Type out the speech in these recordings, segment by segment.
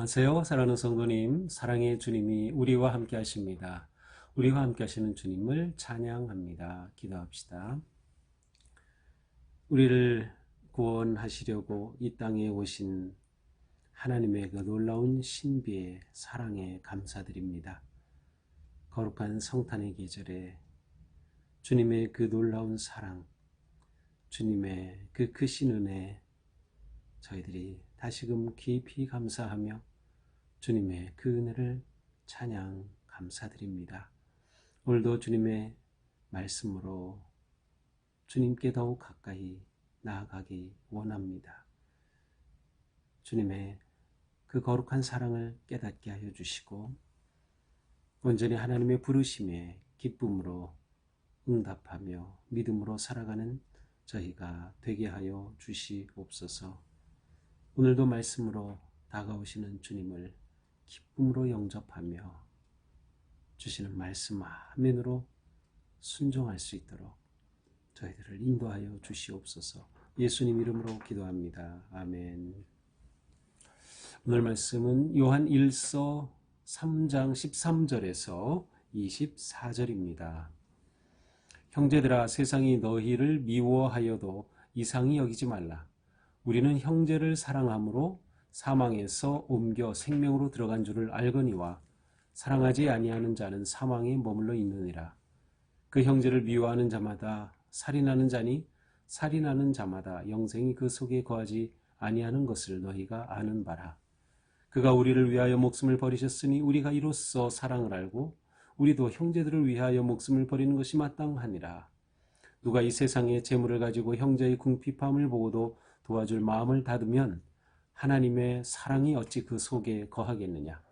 안녕하세요. 사랑하는 성도님, 사랑의 주님이 우리와 함께 하십니다. 우리와 함께 하시는 주님을 찬양합니다. 기도합시다. 우리를 구원하시려고 이 땅에 오신 하나님의 그 놀라운 신비의 사랑에 감사드립니다. 거룩한 성탄의 계절에 주님의 그 놀라운 사랑, 주님의 그 크신 은혜, 저희들이 다시금 깊이 감사하며 주님의 그 은혜를 찬양 감사드립니다. 오늘도 주님의 말씀으로 주님께 더욱 가까이 나아가기 원합니다. 주님의 그 거룩한 사랑을 깨닫게 하여 주시고 온전히 하나님의 부르심에 기쁨으로 응답하며 믿음으로 살아가는 저희가 되게 하여 주시옵소서. 오늘도 말씀으로 다가오시는 주님을 기쁨으로 영접하며 주시는 말씀 아멘으로 순종할 수 있도록 저희들을 인도하여 주시옵소서. 예수님 이름으로 기도합니다. 아멘. 오늘 말씀은 요한 1서 3장 13절에서 24절입니다. 형제들아, 세상이 너희를 미워하여도 이상히 여기지 말라. 우리는 형제를 사랑함으로 사망에서 옮겨 생명으로 들어간 줄을 알거니와 사랑하지 아니하는 자는 사망에 머물러 있느니라. 그 형제를 미워하는 자마다 살인하는 자니 살인하는 자마다 영생이 그 속에 거하지 아니하는 것을 너희가 아는 바라. 그가 우리를 위하여 목숨을 버리셨으니 우리가 이로써 사랑을 알고 우리도 형제들을 위하여 목숨을 버리는 것이 마땅하니라. 누가 이 세상의 재물을 가지고 형제의 궁핍함을 보고도 도와줄 마음을 닫으면 하나님의 사랑이 어찌 그 속에 거하겠느냐.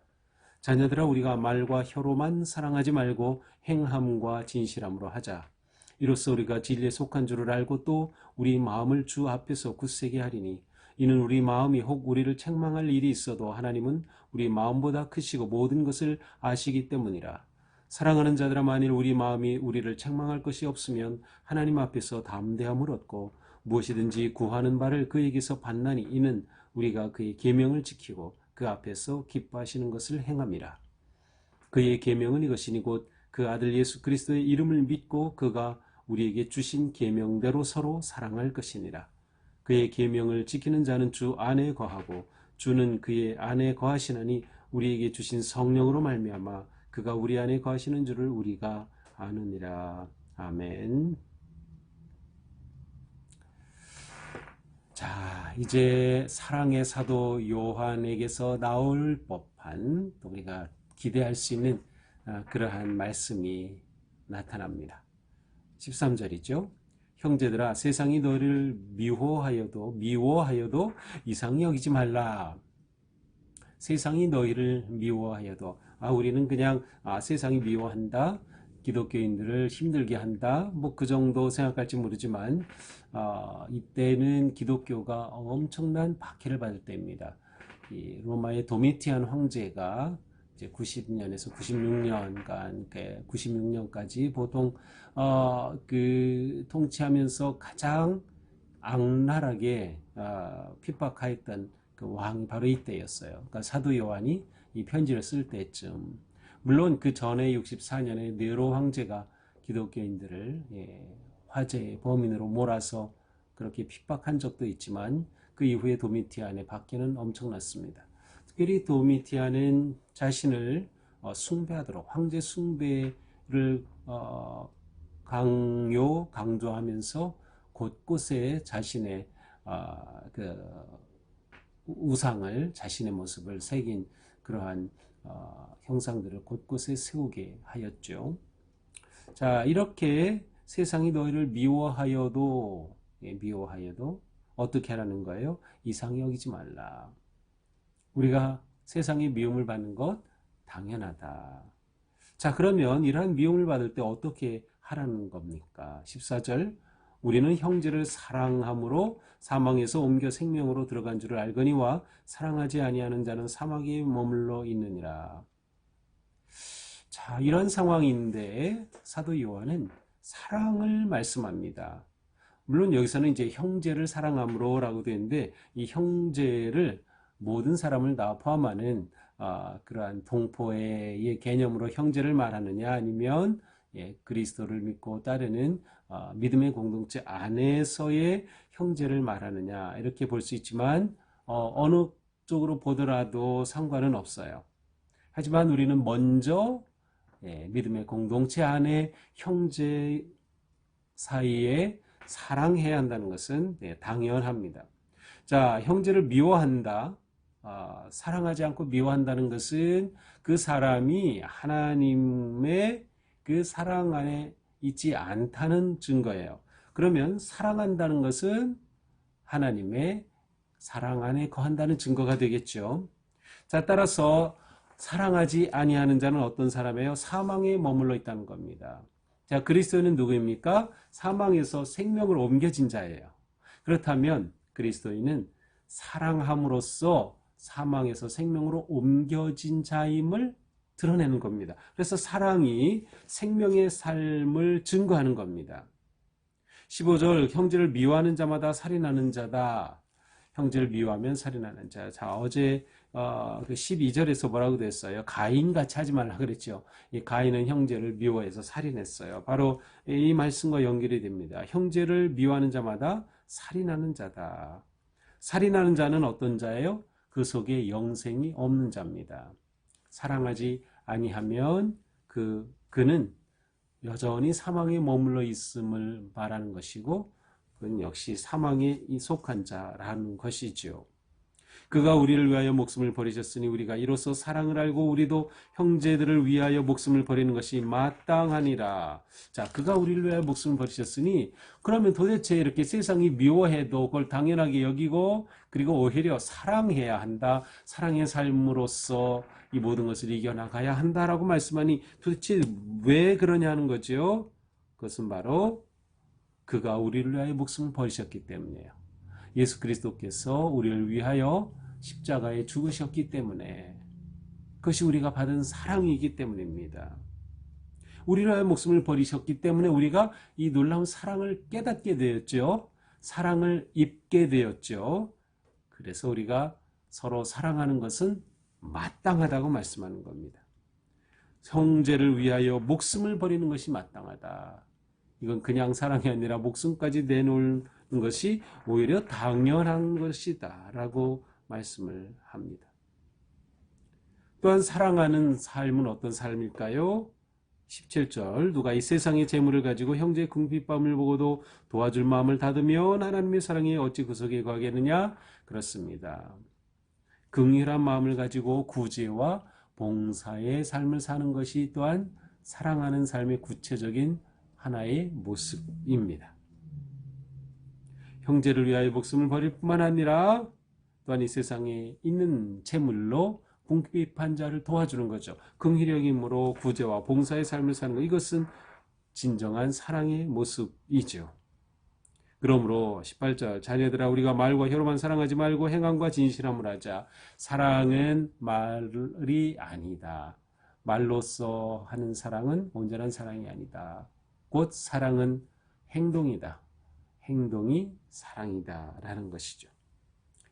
자녀들아, 우리가 말과 혀로만 사랑하지 말고 행함과 진실함으로 하자. 이로써 우리가 진리에 속한 줄을 알고 또 우리 마음을 주 앞에서 굳세게 하리니 이는 우리 마음이 혹 우리를 책망할 일이 있어도 하나님은 우리 마음보다 크시고 모든 것을 아시기 때문이라. 사랑하는 자들아, 만일 우리 마음이 우리를 책망할 것이 없으면 하나님 앞에서 담대함을 얻고 무엇이든지 구하는 바를 그에게서 받나니 이는 우리가 그의 계명을 지키고 그 앞에서 기뻐하시는 것을 행함이라. 그의 계명은 이것이니 곧 그 아들 예수 그리스도의 이름을 믿고 그가 우리에게 주신 계명대로 서로 사랑할 것이니라. 그의 계명을 지키는 자는 주 안에 거하고 주는 그의 안에 거하시나니 우리에게 주신 성령으로 말미암아 그가 우리 안에 거하시는 줄을 우리가 아느니라. 아멘. 자, 이제 사랑의 사도 요한에게서 나올 법한, 또 우리가 기대할 수 있는 그러한 말씀이 나타납니다. 13절이죠. 형제들아, 세상이 너를 미워하여도 이상히 여기지 말라. 세상이 너희를 미워하여도, 우리는 그냥 세상이 미워한다, 기독교인들을 힘들게 한다, 뭐 그 정도 생각할지 모르지만 이때는 기독교가 엄청난 박해를 받을 때입니다. 이 로마의 도미티안 황제가 이제 90년에서 96년간 96년까지 보통 그 통치하면서 가장 악랄하게 핍박하였던 그 왕이 바로 이때였어요. 그러니까 사도 요한이 이 편지를 쓸 때쯤, 물론 그 전에 64년에 네로 황제가 기독교인들을 화재의 범인으로 몰아서 그렇게 핍박한 적도 있지만 그 이후에 도미티안의 박해는 엄청났습니다. 특별히 도미티안은 자신을 숭배하도록 황제 숭배를 강조하면서 곳곳에 자신의 그 우상을, 자신의 모습을 새긴 그러한 형상들을 곳곳에 세우게 하였죠. 자, 이렇게 세상이 너희를 미워하여도 어떻게 하라는 거예요? 이상히 여기지 말라. 우리가 세상의 미움을 받는 것 당연하다. 자, 그러면 이러한 미움을 받을 때 어떻게 하라는 겁니까? 14절, 우리는 형제를 사랑함으로 사망에서 옮겨 생명으로 들어간 줄을 알거니와 사랑하지 아니하는 자는 사막에 머물러 있느니라. 자, 이런 상황인데 사도 요한은 사랑을 말씀합니다. 물론 여기서는 이제 형제를 사랑함으로라고 되어 있는데 이 형제를 모든 사람을 다 포함하는 그러한 동포의 개념으로 형제를 말하느냐, 아니면 그리스도를 믿고 따르는 믿음의 공동체 안에서의 형제를 말하느냐, 이렇게 볼 수 있지만 어느 쪽으로 보더라도 상관은 없어요. 하지만 우리는 먼저 믿음의 공동체 안에 형제 사이에 사랑해야 한다는 것은 당연합니다. 자, 형제를 미워한다, 사랑하지 않고 미워한다는 것은 그 사람이 하나님의 그 사랑 안에 있지 않다는 증거예요. 그러면 사랑한다는 것은 하나님의 사랑 안에 거한다는 증거가 되겠죠. 자, 따라서 사랑하지 아니하는 자는 어떤 사람이에요? 사망에 머물러 있다는 겁니다. 자, 그리스도인은 누구입니까? 사망에서 생명을 옮겨진 자예요. 그렇다면 그리스도인은 사랑함으로써 사망에서 생명으로 옮겨진 자임을 드러내는 겁니다. 그래서 사랑이 생명의 삶을 증거하는 겁니다. 15절, 형제를 미워하는 자마다 살인하는 자다. 형제를 미워하면 살인하는 자. 자, 어제 그 12절에서 뭐라고 됐어요? 가인같이 하지 말라 그랬죠. 이 가인은 형제를 미워해서 살인했어요. 바로 이 말씀과 연결이 됩니다. 형제를 미워하는 자마다 살인하는 자다. 살인하는 자는 어떤 자예요? 그 속에 영생이 없는 자입니다. 사랑하지 아니하면 그는 여전히 사망에 머물러 있음을 말하는 것이고, 그건 역시 사망에 속한 자라는 것이죠. 그가 우리를 위하여 목숨을 버리셨으니 우리가 이로써 사랑을 알고 우리도 형제들을 위하여 목숨을 버리는 것이 마땅하니라. 자, 그가 우리를 위하여 목숨을 버리셨으니, 그러면 도대체 이렇게 세상이 미워해도 그걸 당연하게 여기고, 그리고 오히려 사랑해야 한다. 사랑의 삶으로써 이 모든 것을 이겨나가야 한다라고 말씀하니, 도대체 왜 그러냐는 거죠. 그것은 바로 그가 우리를 위하여 목숨을 버리셨기 때문이에요. 예수 그리스도께서 우리를 위하여 십자가에 죽으셨기 때문에, 그것이 우리가 받은 사랑이기 때문입니다. 우리를 위하여 목숨을 버리셨기 때문에 우리가 이 놀라운 사랑을 깨닫게 되었죠. 사랑을 입게 되었죠. 그래서 우리가 서로 사랑하는 것은 마땅하다고 말씀하는 겁니다. 형제를 위하여 목숨을 버리는 것이 마땅하다. 이건 그냥 사랑이 아니라 목숨까지 내놓는 것이 오히려 당연한 것이다 라고 말씀을 합니다. 또한 사랑하는 삶은 어떤 삶일까요? 17절, 누가 이 세상의 재물을 가지고 형제의 궁핍함을 보고도 도와줄 마음을 닫으면 하나님의 사랑이 어찌 그 속에 거하겠느냐? 그렇습니다. 긍휼한 마음을 가지고 구제와 봉사의 삶을 사는 것이 또한 사랑하는 삶의 구체적인 하나의 모습입니다. 형제를 위하여 목숨을 버릴 뿐만 아니라 또한 이 세상에 있는 재물로 궁핍한 자를 도와주는 거죠. 긍휼의 힘으로 구제와 봉사의 삶을 사는 것, 이것은 진정한 사랑의 모습이죠. 그러므로 18절, 자녀들아 우리가 말과 혀로만 사랑하지 말고 행함과 진실함을 하자. 사랑은 말이 아니다. 말로써 하는 사랑은 온전한 사랑이 아니다. 곧 사랑은 행동이다. 행동이 사랑이다 라는 것이죠.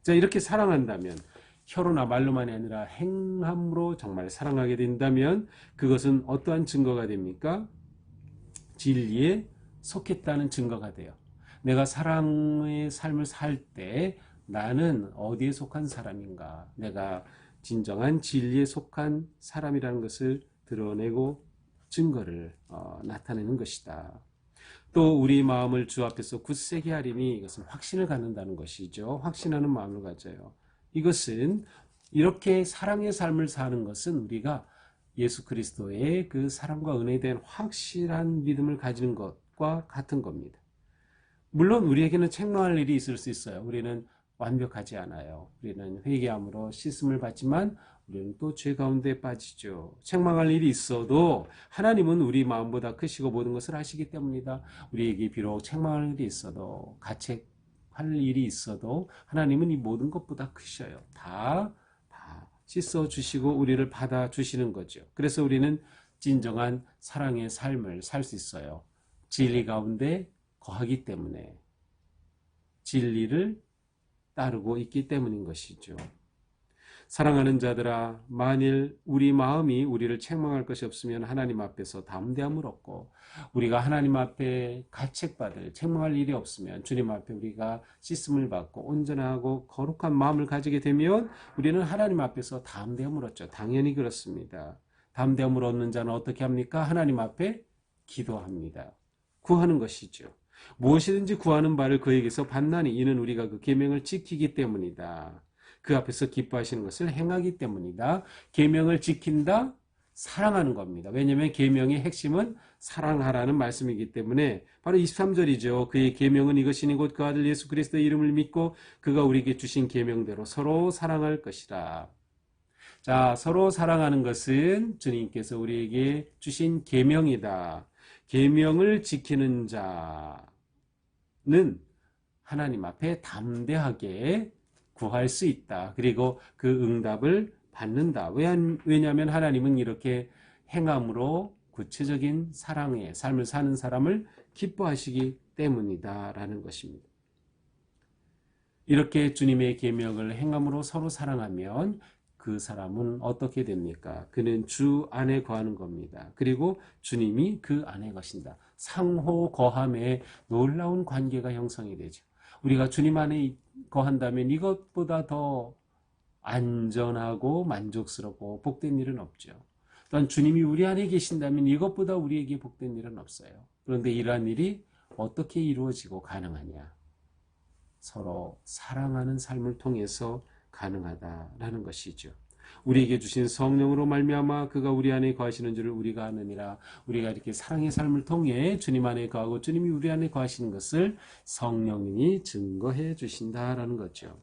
자, 이렇게 사랑한다면, 혀로나 말로만이 아니라 행함으로 정말 사랑하게 된다면 그것은 어떠한 증거가 됩니까? 진리에 속했다는 증거가 돼요. 내가 사랑의 삶을 살 때 나는 어디에 속한 사람인가? 내가 진정한 진리에 속한 사람이라는 것을 드러내고 증거를 나타내는 것이다. 또 우리 마음을 주 앞에서 굳세게 하리니, 이것은 확신을 갖는다는 것이죠. 확신하는 마음을 가져요. 이것은 이렇게 사랑의 삶을 사는 것은 우리가 예수 그리스도의 그 사랑과 은혜에 대한 확실한 믿음을 가지는 것과 같은 겁니다. 물론 우리에게는 책망할 일이 있을 수 있어요. 우리는 완벽하지 않아요. 우리는 회개함으로 씻음을 받지만 우리는 또 죄 가운데 빠지죠. 책망할 일이 있어도 하나님은 우리 마음보다 크시고 모든 것을 아시기 때문이다. 우리에게 비록 책망할 일이 있어도, 가책할 일이 있어도 하나님은 이 모든 것보다 크셔요. 다 씻어주시고 우리를 받아주시는 거죠. 그래서 우리는 진정한 사랑의 삶을 살 수 있어요. 진리 가운데 거하기 때문에, 진리를 따르고 있기 때문인 것이죠. 사랑하는 자들아, 만일 우리 마음이 우리를 책망할 것이 없으면 하나님 앞에서 담대함을 얻고, 우리가 하나님 앞에 가책받을 책망할 일이 없으면 주님 앞에 우리가 씻음을 받고 온전하고 거룩한 마음을 가지게 되면 우리는 하나님 앞에서 담대함을 얻죠. 당연히 그렇습니다. 담대함을 얻는 자는 어떻게 합니까? 하나님 앞에 기도합니다. 구하는 것이죠. 무엇이든지 구하는 바를 그에게서 받나니 이는 우리가 그 계명을 지키기 때문이다. 그 앞에서 기뻐하시는 것을 행하기 때문이다. 계명을 지킨다, 사랑하는 겁니다. 왜냐하면 계명의 핵심은 사랑하라는 말씀이기 때문에 바로 23절이죠. 그의 계명은 이것이니 곧 그 아들 예수 그리스도의 이름을 믿고 그가 우리에게 주신 계명대로 서로 사랑할 것이라. 자, 서로 사랑하는 것은 주님께서 우리에게 주신 계명이다. 계명을 지키는 자는 하나님 앞에 담대하게 구할 수 있다. 그리고 그 응답을 받는다. 왜냐하면 하나님은 이렇게 행함으로 구체적인 사랑의 삶을 사는 사람을 기뻐하시기 때문이다 라는 것입니다. 이렇게 주님의 계명을 행함으로 서로 사랑하면 그 사람은 어떻게 됩니까? 그는 주 안에 거하는 겁니다. 그리고 주님이 그 안에 거신다. 상호 거함에 놀라운 관계가 형성이 되죠. 우리가 주님 안에 거한다면 이것보다 더 안전하고 만족스럽고 복된 일은 없죠. 또한 주님이 우리 안에 계신다면 이것보다 우리에게 복된 일은 없어요. 그런데 이러한 일이 어떻게 이루어지고 가능하냐? 서로 사랑하는 삶을 통해서 가능하다라는 것이죠. 우리에게 주신 성령으로 말미암아 그가 우리 안에 거하시는 줄을 우리가 아느니라. 우리가 이렇게 사랑의 삶을 통해 주님 안에 거하고 주님이 우리 안에 거하시는 것을 성령님이 증거해 주신다라는 거죠.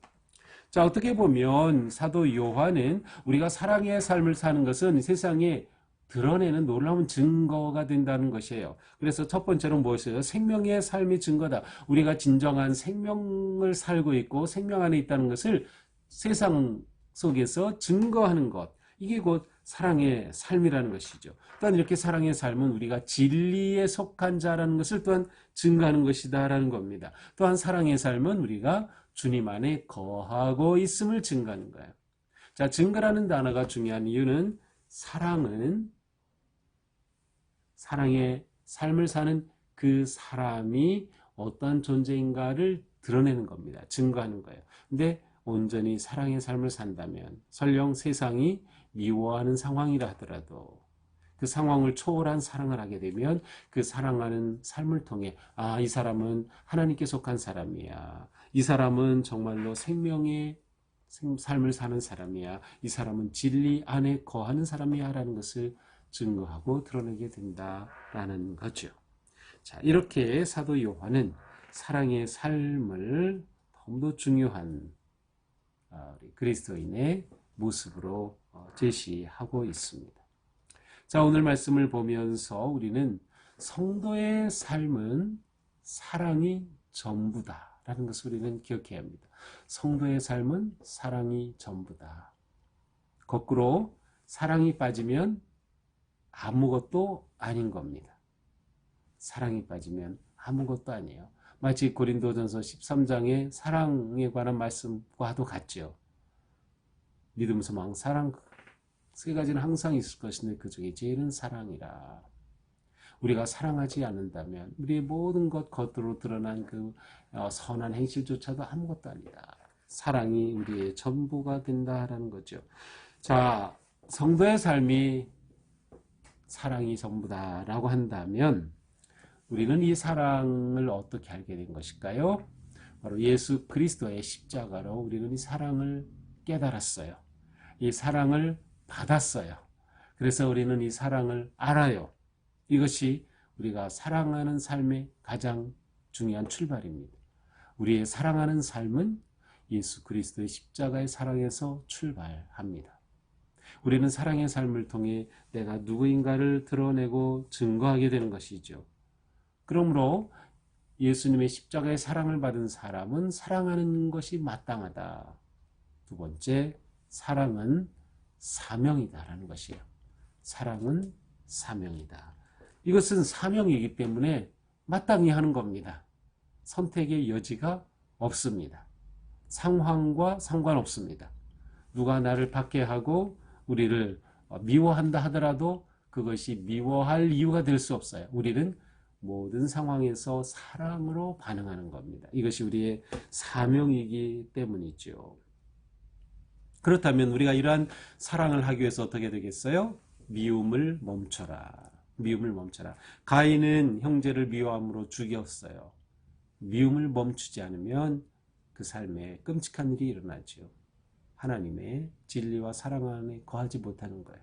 자, 어떻게 보면 사도 요한은 우리가 사랑의 삶을 사는 것은 세상에 드러내는 놀라운 증거가 된다는 것이에요. 그래서 첫 번째로 무엇이에요? 생명의 삶의 증거다. 우리가 진정한 생명을 살고 있고 생명 안에 있다는 것을 세상 속에서 증거하는 것. 이게 곧 사랑의 삶이라는 것이죠. 또한 이렇게 사랑의 삶은 우리가 진리에 속한 자라는 것을 또한 증거하는 것이다라는 겁니다. 또한 사랑의 삶은 우리가 주님 안에 거하고 있음을 증거하는 거예요. 자, 증거라는 단어가 중요한 이유는 사랑은 사랑의 삶을 사는 그 사람이 어떤 존재인가를 드러내는 겁니다. 증거하는 거예요. 근데 온전히 사랑의 삶을 산다면 설령 세상이 미워하는 상황이라 하더라도 그 상황을 초월한 사랑을 하게 되면 그 사랑하는 삶을 통해 아, 이 사람은 하나님께 속한 사람이야. 이 사람은 정말로 생명의 삶을 사는 사람이야. 이 사람은 진리 안에 거하는 사람이야 라는 것을 증거하고 드러내게 된다라는 거죠. 자, 이렇게 사도 요한은 사랑의 삶을 너무도 중요한 우리 그리스도인의 모습으로 제시하고 있습니다. 자, 오늘 말씀을 보면서 우리는 성도의 삶은 사랑이 전부다 라는 것을 우리는 기억해야 합니다. 성도의 삶은 사랑이 전부다. 거꾸로 사랑이 빠지면 아무것도 아닌 겁니다. 사랑이 빠지면 아무것도 아니에요. 마치 고린도전서 13장의 사랑에 관한 말씀과도 같죠. 믿음, 소망, 사랑 세 가지는 항상 있을 것인데 그 중에 제일은 사랑이라. 우리가 사랑하지 않는다면 우리의 모든 것 겉으로 드러난 그 선한 행실조차도 아무것도 아니다. 사랑이 우리의 전부가 된다라는 거죠. 자, 성도의 삶이 사랑이 전부다라고 한다면 우리는 이 사랑을 어떻게 알게 된 것일까요? 바로 예수 그리스도의 십자가로 우리는 이 사랑을 깨달았어요. 이 사랑을 받았어요. 그래서 우리는 이 사랑을 알아요. 이것이 우리가 사랑하는 삶의 가장 중요한 출발입니다. 우리의 사랑하는 삶은 예수 그리스도의 십자가의 사랑에서 출발합니다. 우리는 사랑의 삶을 통해 내가 누구인가를 드러내고 증거하게 되는 것이죠. 그러므로 예수님의 십자가의 사랑을 받은 사람은 사랑하는 것이 마땅하다. 두 번째, 사랑은 사명이다라는 것이에요. 사랑은 사명이다. 이것은 사명이기 때문에 마땅히 하는 겁니다. 선택의 여지가 없습니다. 상황과 상관없습니다. 누가 나를 박해하고 우리를 미워한다 하더라도 그것이 미워할 이유가 될 수 없어요. 우리는 모든 상황에서 사랑으로 반응하는 겁니다. 이것이 우리의 사명이기 때문이죠. 그렇다면 우리가 이러한 사랑을 하기 위해서 어떻게 되겠어요? 미움을 멈춰라. 미움을 멈춰라. 가인은 형제를 미워함으로 죽였어요. 미움을 멈추지 않으면 그 삶에 끔찍한 일이 일어나죠. 하나님의 진리와 사랑 안에 거하지 못하는 거예요.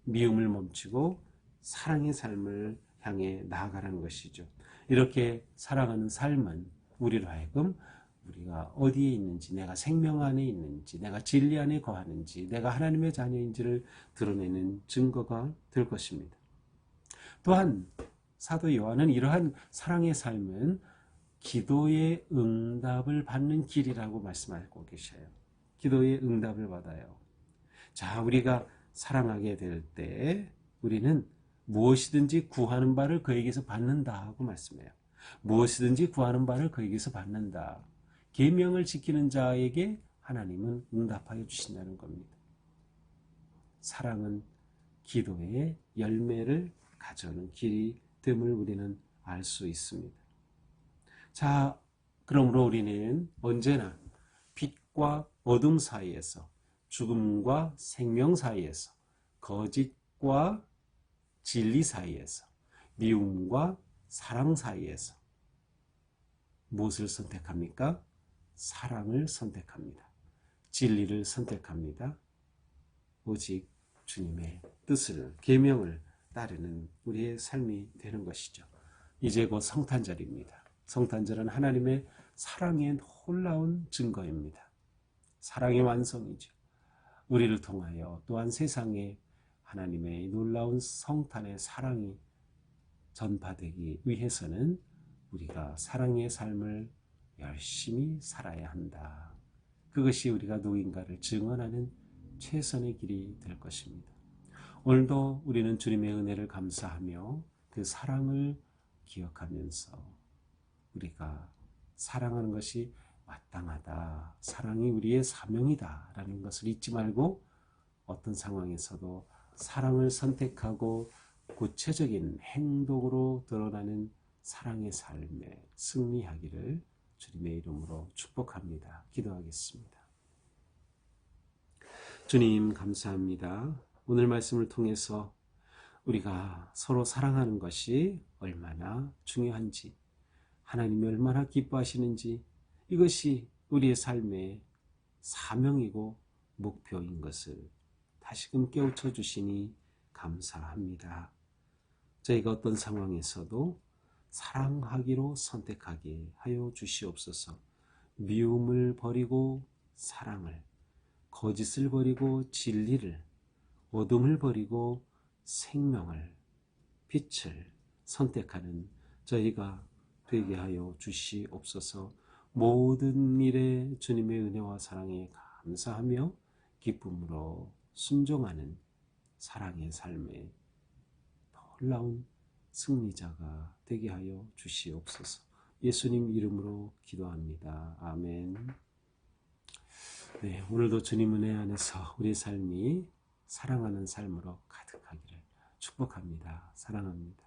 미움을 멈추고 사랑의 삶을 향해 나아가라는 것이죠. 이렇게 사랑하는 삶은 우리로 하여금 우리가 어디에 있는지, 내가 생명 안에 있는지, 내가 진리 안에 거하는지, 내가 하나님의 자녀인지를 드러내는 증거가 될 것입니다. 또한 사도 요한은 이러한 사랑의 삶은 기도의 응답을 받는 길이라고 말씀하고 계셔요. 기도의 응답을 받아요. 자, 우리가 사랑하게 될 때 우리는 무엇이든지 구하는 바를 그에게서 받는다 하고 말씀해요. 무엇이든지 구하는 바를 그에게서 받는다. 계명을 지키는 자에게 하나님은 응답하여 주신다는 겁니다. 사랑은 기도의 열매를 가져오는 길이 됨을 우리는 알 수 있습니다. 자, 그러므로 우리는 언제나 빛과 어둠 사이에서, 죽음과 생명 사이에서, 거짓과 진리 사이에서, 미움과 사랑 사이에서 무엇을 선택합니까? 사랑을 선택합니다. 진리를 선택합니다. 오직 주님의 뜻을, 계명을 따르는 우리의 삶이 되는 것이죠. 이제 곧 성탄절입니다. 성탄절은 하나님의 사랑의 놀라운 증거입니다. 사랑의 완성이죠. 우리를 통하여 또한 세상에 하나님의 놀라운 성탄의 사랑이 전파되기 위해서는 우리가 사랑의 삶을 열심히 살아야 한다. 그것이 우리가 누군가를 증언하는 최선의 길이 될 것입니다. 오늘도 우리는 주님의 은혜를 감사하며 그 사랑을 기억하면서 우리가 사랑하는 것이 마땅하다. 사랑이 우리의 사명이다. 라는 것을 잊지 말고 어떤 상황에서도 사랑을 선택하고 구체적인 행동으로 드러나는 사랑의 삶에 승리하기를 주님의 이름으로 축복합니다. 기도하겠습니다. 주님 감사합니다. 오늘 말씀을 통해서 우리가 서로 사랑하는 것이 얼마나 중요한지, 하나님이 얼마나 기뻐하시는지, 이것이 우리의 삶의 사명이고 목표인 것을 다시금 깨우쳐 주시니 감사합니다. 저희가 어떤 상황에서도 사랑하기로 선택하게 하여 주시옵소서. 미움을 버리고 사랑을, 거짓을 버리고 진리를, 어둠을 버리고 생명을, 빛을 선택하는 저희가 되게 하여 주시옵소서. 모든 일에 주님의 은혜와 사랑에 감사하며 기쁨으로 순종하는 사랑의 삶에 놀라운 승리자가 되게 하여 주시옵소서. 예수님 이름으로 기도합니다. 아멘. 네, 오늘도 주님 은혜 안에서 우리 삶이 사랑하는 삶으로 가득하기를 축복합니다. 사랑합니다.